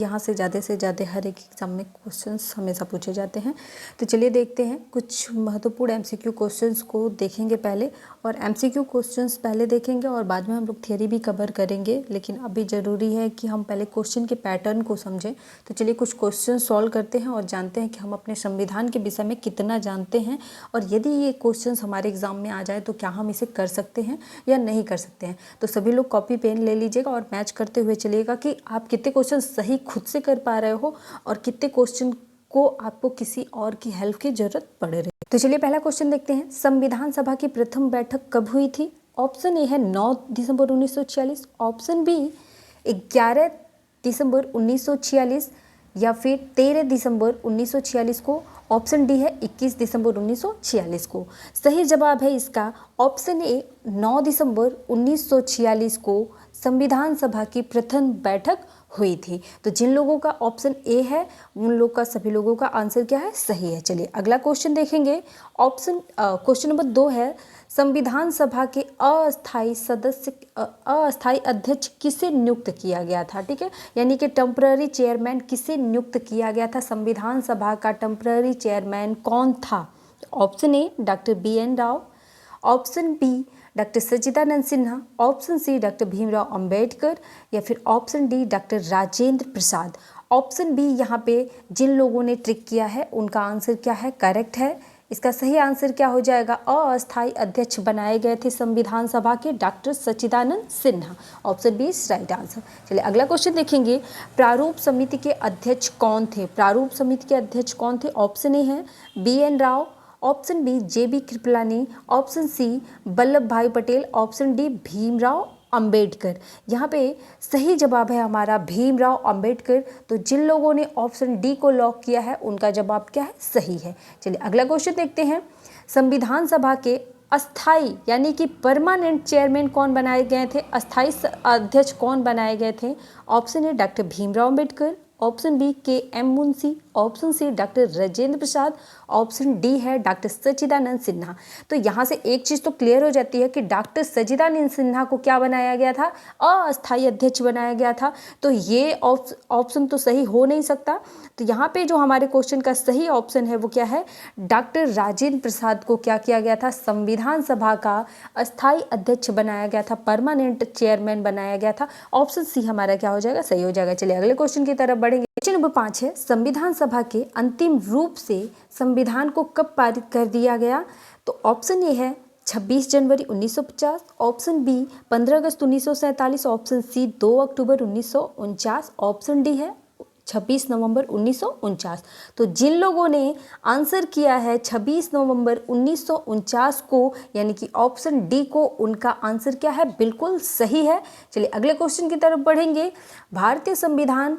यहाँ से ज़्यादा हर एक एग्जाम में क्वेश्चंस हमेशा पूछे जाते हैं। तो चलिए देखते हैं कुछ महत्वपूर्ण एमसीक्यू क्वेश्चंस को देखेंगे पहले, और एमसीक्यू क्वेश्चंस पहले देखेंगे और बाद में हम लोग थियरी भी कवर करेंगे, लेकिन अभी ज़रूरी है कि हम पहले क्वेश्चन के पैटर्न को समझें। तो चलिए कुछ क्वेश्चन सॉल्व करते हैं और जानते हैं कि हम अपने संविधान के विषय में कितना जानते हैं, और यदि ये क्वेश्चन हमारे एग्जाम में आ जाए तो क्या हम इसे कर सकते हैं या नहीं कर सकते हैं। तो सभी लोग कॉपी पेन ले लीजिएगा और मैच करते हुए चलिएगा कि आप कितने क्वेश्चन सही खुद से कर पा रहे हो और कितने क्वेश्चन को आपको किसी और की हेल्प की जरूरत पड़ रही है। तो चलिए पहला क्वेश्चन देखते हैं। संविधान सभा की प्रथम बैठक कब हुई थी? ऑप्शन ए है 9 दिसंबर 1946, ऑप्शन बी 11 दिसंबर 1946 या फिर 13 दिसंबर 1946 को, ऑप्शन डी है 21 दिसंबर 1946 को। सही जवाब है इसका ऑप्शन ए 9 दिसंबर 1946 को संविधान सभा की प्रथम बैठक हुई थी। तो जिन लोगों का ऑप्शन ए है उन लोग का सभी लोगों का आंसर क्या है? सही है। चलिए अगला क्वेश्चन देखेंगे। क्वेश्चन नंबर 2 है, संविधान सभा के अस्थायी अध्यक्ष किसे नियुक्त किया गया था? ठीक है, यानी कि टेम्पररी चेयरमैन किसे नियुक्त किया गया था? संविधान सभा का टेम्पररी चेयरमैन कौन था? Option A doctor BN Rao, option B doctor Sachchidanand Sinha, option C doctor Bhimrao Ambedkar या फिर option D doctor Rajendra Prasad. Option B यहाँ पे जिन लोगों ने ट्रिक किया है उनका आंसर क्या है? करेक्ट है। इसका सही आंसर क्या हो जाएगा? अस्थायी अध्यक्ष बनाए गए थे संविधान सभा के doctor Sachchidanand Sinha. Option B is right answer. चलिए अगला क्वेश्चन देखेंगे। प्रारूप समिति के अध्यक्ष कौन थे? प्रारूप समिति के अध्यक्ष कौन थे? ऑप्शन ए है BN Rao, option B JB Kripalani, option C Vallabh Bhai Patel, option D Bhimrao Ambedkar. यहाँ पे सही जवाब है हमारा भीमराव अंबेडकर। तो जिन लोगों ने ऑप्शन डी को लॉक किया है उनका जवाब क्या है? सही है। चलिए अगला क्वेश्चन देखते हैं। संविधान सभा के अस्थाई यानी कि परमानेंट चेयरमैन कौन बनाए गए थे? अस्थाई अध्यक्ष कौन बनाए गए थे? Option A doctor Bhimrao Ambedkar, option B KM Munshi, option C doctor Rajendra Prasad, option D है डॉक्टर सच्चिदानंद सिन्हा। तो यहाँ से एक चीज़ तो क्लियर हो जाती है कि डॉक्टर सच्चिदानंद सिन्हा को क्या बनाया गया था? अस्थायी अध्यक्ष बनाया गया था। तो ये ऑप्शन तो सही हो नहीं सकता। तो यहाँ पे जो हमारे क्वेश्चन का सही ऑप्शन है वो क्या है? डॉक्टर राजेंद्र प्रसाद को क्या किया गया था? संविधान सभा का अस्थायी अध्यक्ष बनाया गया था, परमानेंट चेयरमैन बनाया गया था। ऑप्शन सी हमारा क्या हो जाएगा? सही हो जाएगा। चलिए अगले क्वेश्चन की तरफ बढ़ेंगे। क्वेश्चन नंबर 5 है, संविधान सभा के अंतिम रूप से संविधान को कब पारित कर दिया गया? तो ऑप्शन ए है 26 जनवरी 1950, ऑप्शन बी 15 अगस्त 1947, ऑप्शन सी 2 अक्टूबर 1949, ऑप्शन डी है 26 नवंबर 1949। तो जिन लोगों ने आंसर किया है 26 नवंबर 1949 को, यानी कि ऑप्शन डी को, उनका आंसर क्या है? बिल्कुल सही है। चलिए अगले क्वेश्चन की तरफ बढ़ेंगे। भारतीय संविधान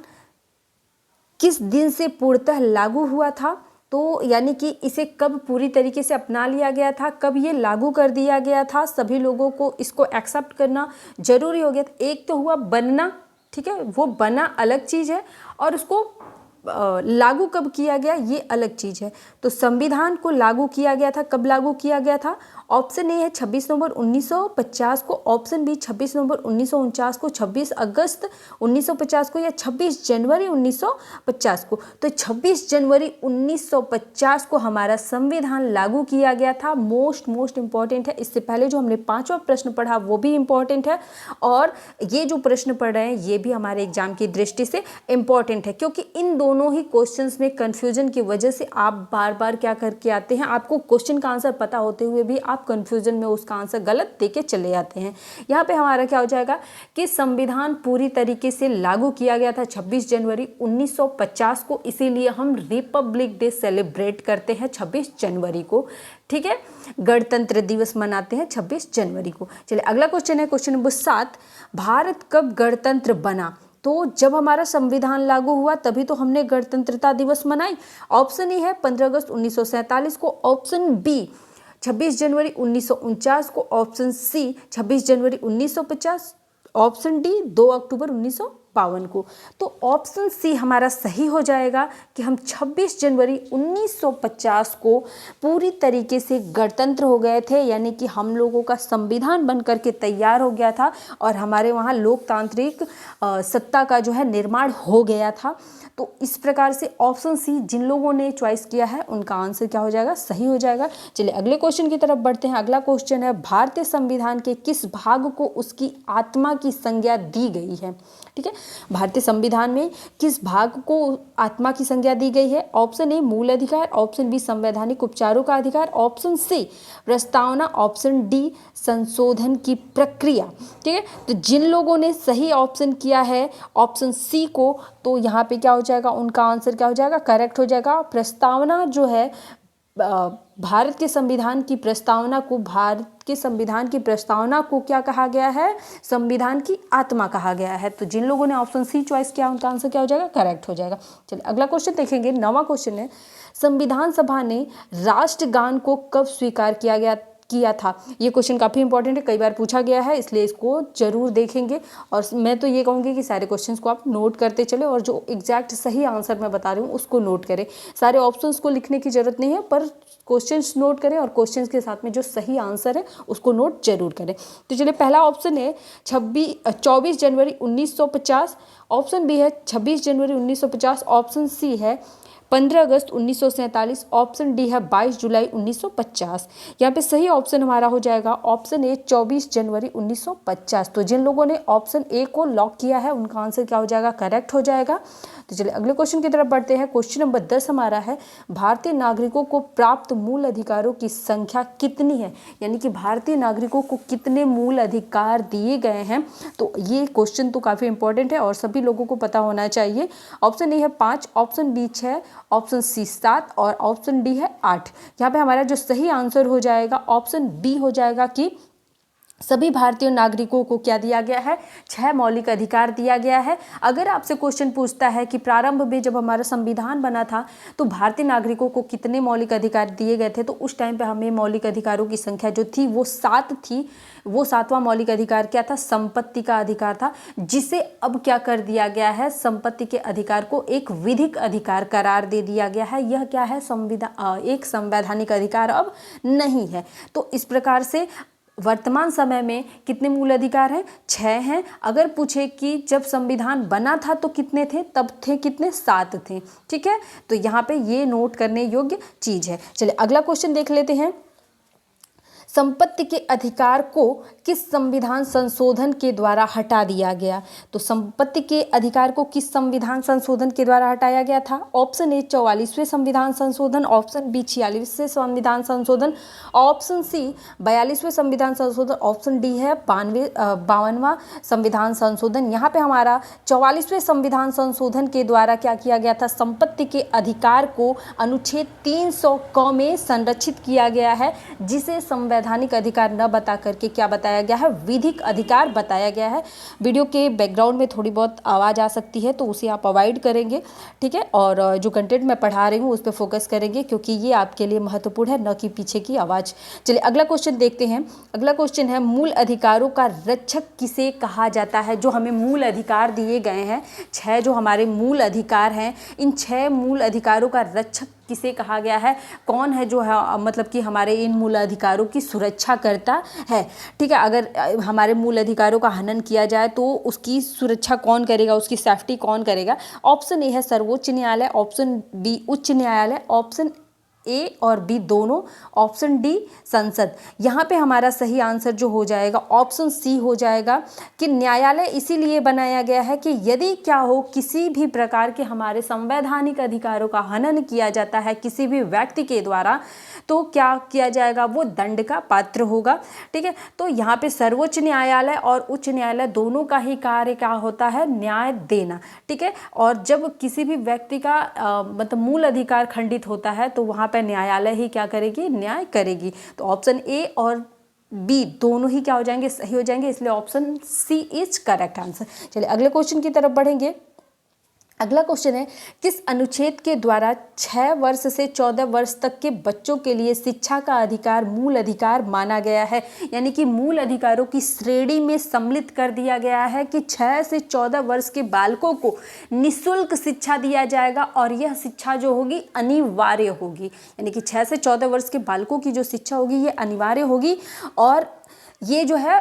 किस दिन से पूर्णतः लागू हुआ था? तो यानी कि इसे कब पूरी तरीके से अपना लिया गया था, कब ये लागू कर दिया गया था, सभी लोगों को इसको एक्सेप्ट करना जरूरी हो गया था। एक तो हुआ बनना, ठीक है, वो बना अलग चीज़ है, और उसको लागू कब किया गया ये अलग चीज़ है। तो संविधान को लागू किया गया था, कब लागू किया गया था? ऑप्शन ए है 26 नवंबर 1950 को, ऑप्शन बी 26 नवंबर 1949 को, 26 अगस्त 1950 को, या 26 जनवरी 1950 को। तो 26 जनवरी 1950 को हमारा संविधान लागू किया गया था। मोस्ट इंपॉर्टेंट है। इससे पहले जो हमने 5वां प्रश्न पढ़ा वो भी इंपॉर्टेंट है, और ये जो प्रश्न पढ़ रहे हैं ये भी हमारे एग्जाम की दृष्टि से इंपॉर्टेंट है, क्योंकि इन दोनों ही क्वेश्चंस में कंफ्यूजन की वजह से आप बार बार क्या करके आते हैं, आपको क्वेश्चन का आंसर पता होते हुए भी आप कंफ्यूजन में उसका आंसर गलत देके चले जाते हैं। यहाँ पे हमारा क्या हो जाएगा कि संविधान पूरी तरीके से लागू किया गया था 26 जनवरी 1950 को, इसीलिए हम रिपब्लिक डे सेलिब्रेट करते हैं 26 जनवरी को। ठीक है, गणतंत्र दिवस मनाते हैं 26 जनवरी को। चलिए अगला क्वेश्चन है क्वेश्चन नंबर 7, भारत कब गणतंत्र बना? तो जब हमारा संविधान लागू हुआ तभी तो हमने गणतंत्रता दिवस मनाई। ऑप्शन ए है 15 अगस्त 1947 को, ऑप्शन बी 26 जनवरी 1949 को, ऑप्शन सी 26 जनवरी 1950, ऑप्शन डी 2 अक्टूबर 52 को। तो ऑप्शन सी हमारा सही हो जाएगा कि हम 26 जनवरी 1950 को पूरी तरीके से गणतंत्र हो गए थे, यानी कि हम लोगों का संविधान बन करके तैयार हो गया था और हमारे वहाँ लोकतांत्रिक सत्ता का जो है निर्माण हो गया था। तो इस प्रकार से ऑप्शन सी जिन लोगों ने चॉइस किया है उनका आंसर क्या हो जाएगा, सही हो जाएगा। चलिए अगले क्वेश्चन की तरफ बढ़ते हैं। अगला क्वेश्चन है, भारतीय संविधान के किस भाग को उसकी आत्मा की संज्ञा दी गई है? ठीक है, भारतीय संविधान में किस भाग को आत्मा की संज्ञा दी गई है? ऑप्शन ए मूल अधिकार, ऑप्शन बी संवैधानिक उपचारों का अधिकार, ऑप्शन सी प्रस्तावना, ऑप्शन डी संशोधन की प्रक्रिया। ठीक है, तो जिन लोगों ने सही ऑप्शन किया है ऑप्शन सी को, तो यहाँ पे क्या हो जाएगा, उनका आंसर क्या हो जाएगा, करेक्ट हो जाएगा। प्रस्तावना जो है भारत के संविधान की प्रस्तावना को, भारत के संविधान की प्रस्तावना को क्या कहा गया है, संविधान की आत्मा कहा गया है। तो जिन लोगों ने ऑप्शन सी चॉइस किया उनका आंसर क्या हो जाएगा, करेक्ट हो जाएगा। चलिए अगला क्वेश्चन देखेंगे। 9वां क्वेश्चन है, संविधान सभा ने राष्ट्रगान को कब स्वीकार किया था? ये क्वेश्चन काफ़ी इंपॉर्टेंट है, कई बार पूछा गया है, इसलिए इसको जरूर देखेंगे। और मैं तो ये कहूँगी कि सारे क्वेश्चंस को आप नोट करते चले और जो एग्जैक्ट सही आंसर मैं बता रही हूँ उसको नोट करें। सारे ऑप्शंस को लिखने की जरूरत नहीं है, पर क्वेश्चंस नोट करें और क्वेश्चंस के साथ में जो सही आंसर है उसको नोट जरूर करें। तो चलिए पहला ऑप्शन है 24 जनवरी 1950, ऑप्शन बी है 26 जनवरी 1950, ऑप्शन सी है 15 अगस्त 1947, ऑप्शन डी है 22 जुलाई 1950। यहाँ पे सही ऑप्शन हमारा हो जाएगा ऑप्शन ए 24 जनवरी 1950। तो जिन लोगों ने ऑप्शन ए को लॉक किया है उनका आंसर क्या हो जाएगा, करेक्ट हो जाएगा। तो चलिए अगले क्वेश्चन की तरफ बढ़ते हैं। क्वेश्चन नंबर 10 हमारा है, भारतीय नागरिकों को प्राप्त मूल अधिकारों की संख्या कितनी है? यानी कि भारतीय नागरिकों को कितने मूल अधिकार दिए गए हैं? तो ये क्वेश्चन तो काफ़ी इंपॉर्टेंट है और सभी लोगों को पता होना चाहिए। ऑप्शन ए है 5, ऑप्शन बी 6, ऑप्शन सी 7 और ऑप्शन डी है 8। यहाँ पे हमारा जो सही आंसर हो जाएगा ऑप्शन बी हो जाएगा कि सभी भारतीय नागरिकों को क्या दिया गया है, 6 मौलिक अधिकार दिया गया है। अगर आपसे क्वेश्चन पूछता है कि प्रारंभ में जब हमारा संविधान बना था तो भारतीय नागरिकों को कितने मौलिक अधिकार दिए गए थे, तो उस टाइम पे हमें मौलिक अधिकारों की संख्या जो थी वो 7 थी। वो 7वां मौलिक अधिकार क्या था, संपत्ति का अधिकार था, जिसे अब क्या कर दिया गया है, संपत्ति के अधिकार को एक विधिक अधिकार करार दे दिया गया है। यह क्या है, एक संवैधानिक अधिकार अब नहीं है। तो इस प्रकार से वर्तमान समय में कितने मूल अधिकार हैं, 6 हैं। अगर पूछे कि जब संविधान बना था तो कितने थे, तब थे कितने, 7 थे। ठीक है, तो यहाँ पे ये नोट करने योग्य चीज है। चलिए अगला क्वेश्चन देख लेते हैं। संपत्ति के अधिकार को किस संविधान संशोधन के द्वारा हटा दिया गया? तो संपत्ति के अधिकार को किस संविधान संशोधन के द्वारा हटाया गया था? ऑप्शन ए 44वें संविधान संशोधन, ऑप्शन बी 46वें संविधान संशोधन, ऑप्शन सी 42वें संविधान संशोधन, ऑप्शन डी है 52वां संविधान संशोधन। यहाँ पे हमारा 44वें संविधान संशोधन के द्वारा क्या किया गया था, संपत्ति के अधिकार को अनुच्छेद 300 क में संरक्षित किया गया है, जिसे संवैधानिक अधिकार न बता करके क्या बताया गया है, विधिक अधिकार बताया गया है। वीडियो के बैकग्राउंड में थोड़ी बहुत आवाज़ आ सकती है तो उसे आप अवॉइड करेंगे, ठीक है। और जो कंटेंट मैं पढ़ा रही हूँ उस पर फोकस करेंगे, क्योंकि ये आपके लिए महत्वपूर्ण है, न कि पीछे की आवाज़। चलिए अगला क्वेश्चन देखते हैं। अगला क्वेश्चन है, मूल अधिकारों का रक्षक किसे कहा जाता है? जो हमें मूल अधिकार दिए गए हैं, 6 जो हमारे मूल अधिकार हैं, इन 6 मूल अधिकारों का रक्षक किसे कहा गया है? कौन है जो है मतलब कि हमारे इन मूल अधिकारों की सुरक्षा करता है? ठीक है, अगर हमारे मूल अधिकारों का हनन किया जाए तो उसकी सुरक्षा कौन करेगा, उसकी सेफ्टी कौन करेगा? ऑप्शन ए है सर्वोच्च न्यायालय, ऑप्शन बी उच्च न्यायालय, ऑप्शन ए और बी दोनों, ऑप्शन डी संसद। यहाँ पे हमारा सही आंसर जो हो जाएगा ऑप्शन सी हो जाएगा कि न्यायालय इसीलिए बनाया गया है कि यदि क्या हो, किसी भी प्रकार के हमारे संवैधानिक अधिकारों का हनन किया जाता है किसी भी व्यक्ति के द्वारा, तो क्या किया जाएगा, वो दंड का पात्र होगा। ठीक है, तो यहाँ पे सर्वोच्च न्यायालय और उच्च न्यायालय दोनों का ही कार्य क्या होता है, न्याय देना। ठीक है, और जब किसी भी व्यक्ति का मतलब मूल अधिकार खंडित होता है तो वहाँ पे न्यायालय ही क्या करेगी, न्याय करेगी। तो ऑप्शन ए और बी दोनों ही क्या हो जाएंगे, सही हो जाएंगे, इसलिए option C is correct answer. चलिए अगले क्वेश्चन की तरफ बढ़ेंगे। अगला क्वेश्चन है, किस अनुच्छेद के द्वारा 6 वर्ष से 14 वर्ष तक के बच्चों के लिए शिक्षा का अधिकार मूल अधिकार माना गया है? यानी कि मूल अधिकारों की श्रेणी में सम्मिलित कर दिया गया है कि 6 से 14 वर्ष के बालकों को निःशुल्क शिक्षा दिया जाएगा और यह शिक्षा जो होगी अनिवार्य होगी। यानी कि 6 से 14 वर्ष के बालकों की जो शिक्षा होगी ये अनिवार्य होगी और ये जो है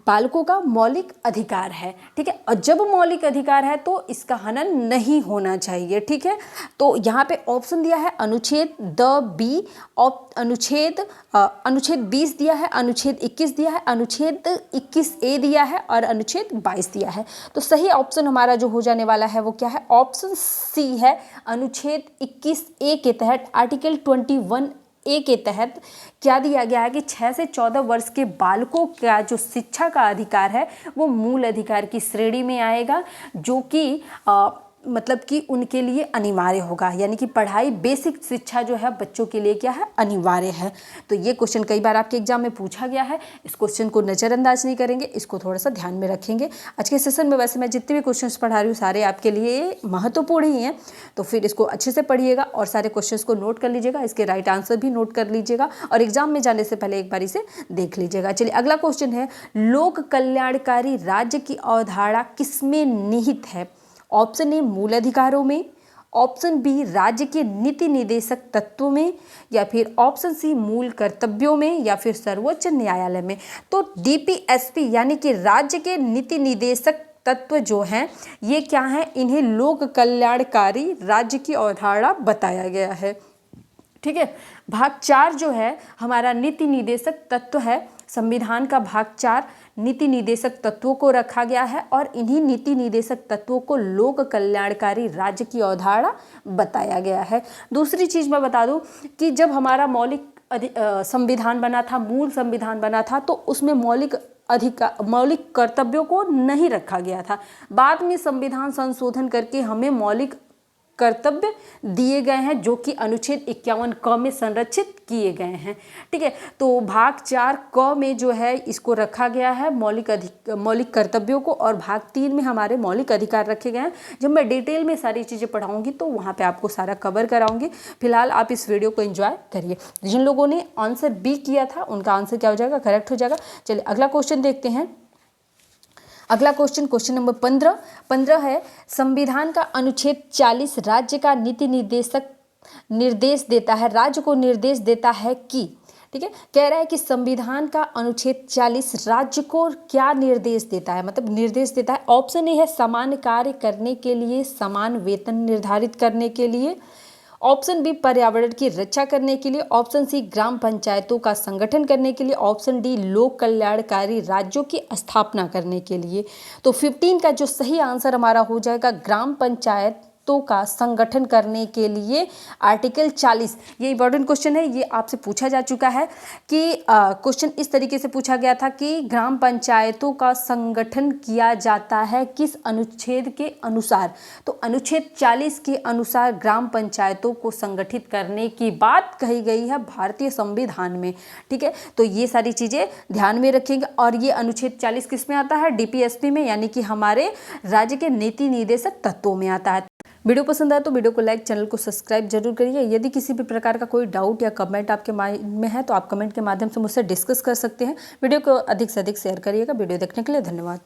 बालकों का मौलिक अधिकार है। ठीक है, और जब मौलिक अधिकार है तो इसका हनन नहीं होना चाहिए। ठीक है, तो यहाँ पे ऑप्शन दिया है अनुच्छेद द बी, अनुच्छेद 20 दिया है, अनुच्छेद 21 दिया है, अनुच्छेद 21A दिया है और अनुच्छेद 22 दिया है। तो सही ऑप्शन हमारा जो हो जाने वाला है वो क्या है? ऑप्शन सी है। अनुच्छेद 21A के तहत आर्टिकल 21A के तहत क्या दिया गया है कि 6 से 14 वर्ष के बालकों का जो शिक्षा का अधिकार है वो मूल अधिकार की श्रेणी में आएगा, जो कि मतलब कि उनके लिए अनिवार्य होगा। यानी कि पढ़ाई, बेसिक शिक्षा जो है बच्चों के लिए क्या है? अनिवार्य है। तो ये क्वेश्चन कई बार आपके एग्जाम में पूछा गया है। इस क्वेश्चन को नज़रअंदाज नहीं करेंगे, इसको थोड़ा सा ध्यान में रखेंगे। आज के सेशन में वैसे मैं जितने भी क्वेश्चंस पढ़ा रही हूँ सारे आपके लिए महत्वपूर्ण ही हैं, तो फिर इसको अच्छे से पढ़िएगा और सारे क्वेश्चंस को नोट कर लीजिएगा, इसके राइट आंसर भी नोट कर लीजिएगा और एग्जाम में जाने से पहले एक बार इसे देख लीजिएगा। चलिए अगला क्वेश्चन है, लोक कल्याणकारी राज्य की अवधारणा किसमें निहित है? ऑप्शन ए मूल अधिकारों में, ऑप्शन बी राज्य के नीति निर्देशक तत्वों में, या फिर ऑप्शन सी मूल कर्तव्यों में, या फिर सर्वोच्च न्यायालय में। तो डीपीएसपी यानी कि राज्य के नीति निर्देशक तत्व जो हैं ये क्या हैं? इन्हें लोक कल्याणकारी राज्य की अवधारणा बताया गया है। ठीक है, भाग 4 जो है हमारा नीति निर्देशक तत्व है। संविधान का भाग 4 नीति निर्देशक तत्वों को रखा गया है और इन्हीं नीति निर्देशक तत्वों को लोक कल्याणकारी राज्य की अवधारणा बताया गया है। दूसरी चीज़ मैं बता दूं कि जब हमारा मौलिक संविधान बना था, मूल संविधान बना था, तो उसमें मौलिक कर्तव्यों को नहीं रखा गया था। बाद में संविधान संशोधन करके हमें मौलिक कर्तव्य दिए गए हैं जो कि अनुच्छेद 51 क में संरक्षित किए गए हैं। ठीक है, तो भाग 4 क में जो है इसको रखा गया है मौलिक कर्तव्यों को, और भाग 3 में हमारे मौलिक अधिकार रखे गए हैं। जब मैं डिटेल में सारी चीज़ें पढ़ाऊंगी तो वहाँ पे आपको सारा कवर कराऊंगी। फिलहाल आप इस वीडियो को एंजॉय करिए। जिन लोगों ने आंसर बी किया था उनका आंसर क्या हो जाएगा? करेक्ट हो जाएगा। चलिए अगला क्वेश्चन देखते हैं। अगला क्वेश्चन नंबर 15 है, संविधान का अनुच्छेद 40 राज्य का नीति निर्देश देता है, राज्य को निर्देश देता है कि, ठीक है, कह रहा है कि संविधान का अनुच्छेद 40 राज्य को क्या निर्देश देता है? मतलब निर्देश देता है। ऑप्शन ए है समान कार्य करने के लिए समान वेतन निर्धारित करने के लिए, ऑप्शन बी पर्यावरण की रक्षा करने के लिए, ऑप्शन सी ग्राम पंचायतों का संगठन करने के लिए, ऑप्शन डी लोक कल्याणकारी राज्यों की स्थापना करने के लिए। तो 15 का जो सही आंसर हमारा हो जाएगा ग्राम पंचायतों का संगठन करने के लिए आर्टिकल 40। ये इंपॉर्टेंट क्वेश्चन है, ये आपसे पूछा जा चुका है कि क्वेश्चन इस तरीके से पूछा गया था कि ग्राम पंचायतों का संगठन किया जाता है किस अनुच्छेद के अनुसार? तो अनुच्छेद 40 के अनुसार ग्राम पंचायतों को संगठित करने की बात कही गई है भारतीय संविधान में। ठीक है, तो ये सारी चीज़ें ध्यान में रखेंगे। और ये अनुच्छेद 40 किस में आता है? डीपीएसपी में, यानी कि हमारे राज्य के नीति निर्देशक तत्वों में आता है। वीडियो पसंद आए तो वीडियो को लाइक, चैनल को सब्सक्राइब जरूर करिए। यदि किसी भी प्रकार का कोई डाउट या कमेंट आपके माइंड में है तो आप कमेंट के माध्यम से मुझसे डिस्कस कर सकते हैं। वीडियो को अधिक से अधिक शेयर करिएगा। वीडियो देखने के लिए धन्यवाद।